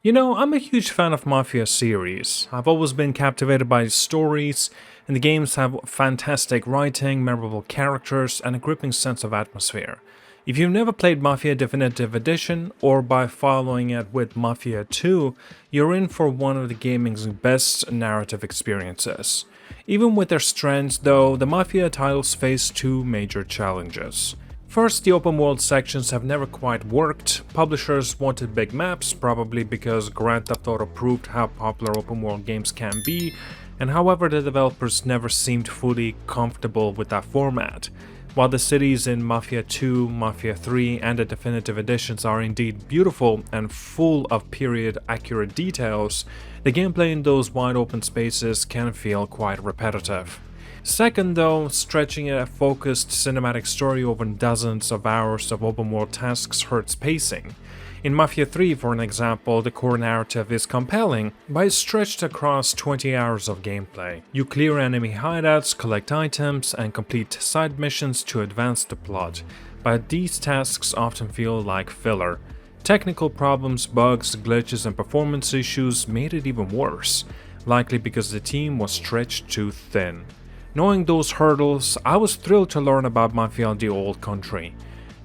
I'm a huge fan of Mafia series. I've always been captivated by its stories, and the games have fantastic writing, memorable characters, and a gripping sense of atmosphere. If you've never played Mafia Definitive Edition, or by following it with Mafia 2, you're in for one of the gaming's best narrative experiences. Even with their strengths, though, the Mafia titles face two major challenges. First, the open world sections have never quite worked. Publishers wanted big maps, probably because Grand Theft Auto proved how popular open world games can be, and however the developers never seemed fully comfortable with that format. While the cities in Mafia 2, Mafia 3 and the definitive editions are indeed beautiful and full of period-accurate details, the gameplay in those wide open spaces can feel quite repetitive. Second though, stretching a focused cinematic story over dozens of hours of open world tasks hurts pacing. In Mafia 3, for an example, the core narrative is compelling, but it's stretched across 20 hours of gameplay. You clear enemy hideouts, collect items, and complete side missions to advance the plot, but these tasks often feel like filler. Technical problems, bugs, glitches, and performance issues made it even worse, likely because the team was stretched too thin. Knowing those hurdles, I was thrilled to learn about Mafia: The Old Country.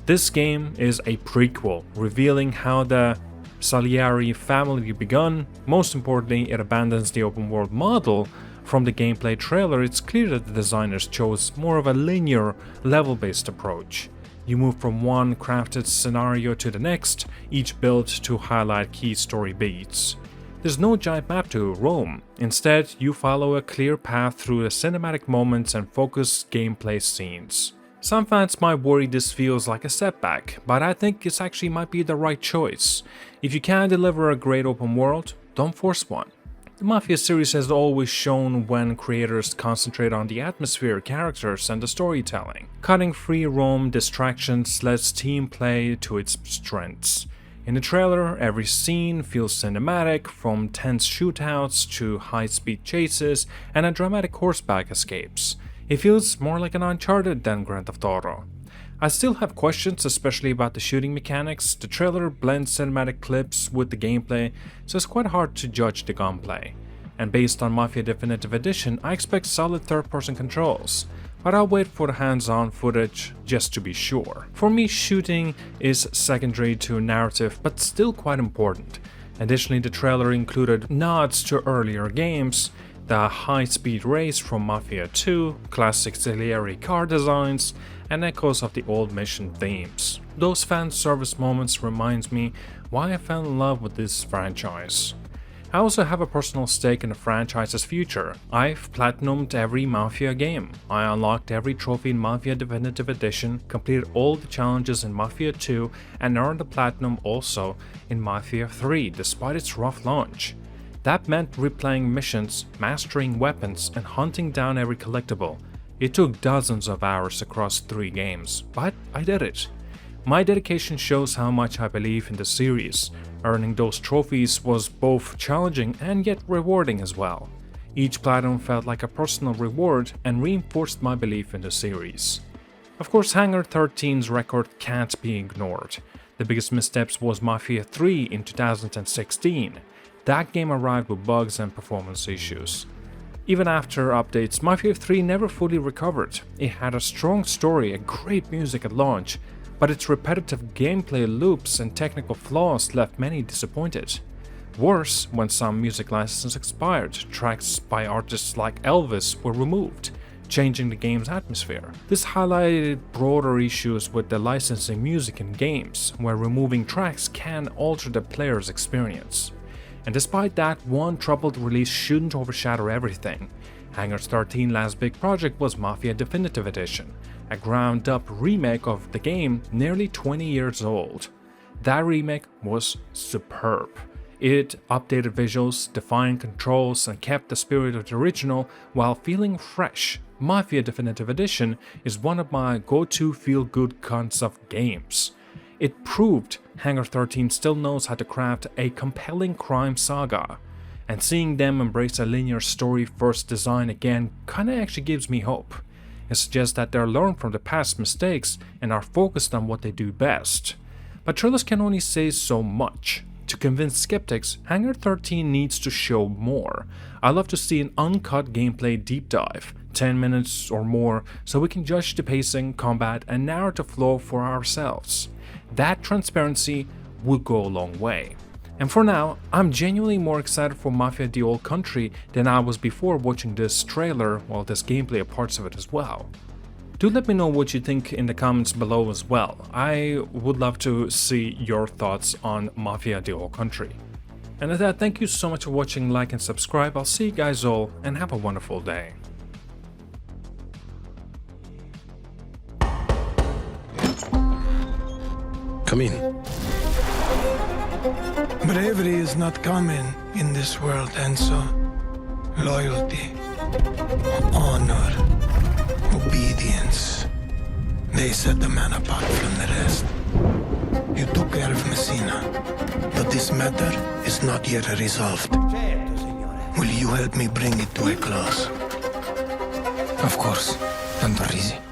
This game is a prequel, revealing how the Salieri family begun. Most importantly, it abandons the open world model. From the gameplay trailer, it's clear that the designers chose more of a linear, level-based approach. You move from one crafted scenario to the next, each built to highlight key story beats. There's no giant map to roam. Instead, you follow a clear path through the cinematic moments and focused gameplay scenes. Some fans might worry this feels like a setback, but I think it actually might be the right choice. If you can deliver a great open world, don't force one. The Mafia series has always shown when creators concentrate on the atmosphere, characters, and the storytelling. Cutting free roam distractions lets team play to its strengths. In the trailer, every scene feels cinematic, from tense shootouts to high-speed chases and dramatic horseback escapes. It feels more like an Uncharted than Grand Theft Auto. I still have questions, especially about the shooting mechanics. The trailer blends cinematic clips with the gameplay, so it's quite hard to judge the gunplay. And based on Mafia Definitive Edition, I expect solid third-person controls, but I'll wait for the hands-on footage just to be sure. For me, shooting is secondary to narrative, but still quite important. Additionally, the trailer included nods to earlier games, the high-speed race from Mafia 2, classic Salieri car designs, and echoes of the old mission themes. Those fan service moments reminds me why I fell in love with this franchise. I also have a personal stake in the franchise's future. I've platinumed every Mafia game. I unlocked every trophy in Mafia Definitive Edition, completed all the challenges in Mafia 2, and earned the platinum also in Mafia 3 despite its rough launch. That meant replaying missions, mastering weapons, and hunting down every collectible. It took dozens of hours across 3 games, but I did it. My dedication shows how much I believe in the series. Earning those trophies was both challenging and yet rewarding as well. Each platinum felt like a personal reward and reinforced my belief in the series. Of course, Hangar 13's record can't be ignored. The biggest missteps was Mafia 3 in 2016. That game arrived with bugs and performance issues. Even after updates, Mafia 3 never fully recovered. It had a strong story and great music at launch, but its repetitive gameplay loops and technical flaws left many disappointed. Worse, when some music licenses expired, tracks by artists like Elvis were removed, changing the game's atmosphere. This highlighted broader issues with the licensing music in games, where removing tracks can alter the player's experience. And despite that, one troubled release shouldn't overshadow everything. Hangar 13's last big project was Mafia Definitive Edition, a ground-up remake of the game nearly 20 years old. That remake was superb. It updated visuals, defined controls, and kept the spirit of the original while feeling fresh. Mafia Definitive Edition is one of my go-to feel-good kinds of games. It proved Hangar 13 still knows how to craft a compelling crime saga, and seeing them embrace a linear story-first design again kinda actually gives me hope. It suggests that they're learned from the past mistakes and are focused on what they do best. But trailers can only say so much. to convince skeptics, Hangar 13 needs to show more. I'd love to see an uncut gameplay deep dive, 10 minutes or more, so we can judge the pacing, combat, and narrative flow for ourselves. That transparency would go a long way. And for now, I'm genuinely more excited for Mafia: The Old Country than I was before watching this trailer, well, this gameplay parts of it as well. Do let me know what you think in the comments below as well. I would love to see your thoughts on Mafia: The Old Country. And with that, thank you so much for watching, like and subscribe. I'll see you guys all, and have a wonderful day. Come in. Bravery is not common in this world, and so loyalty, honor, obedience, they set the man apart from the rest. You took care of Messina, but this matter is not yet resolved. Will you help me bring it to a close? Of course, Dr. Rizzi.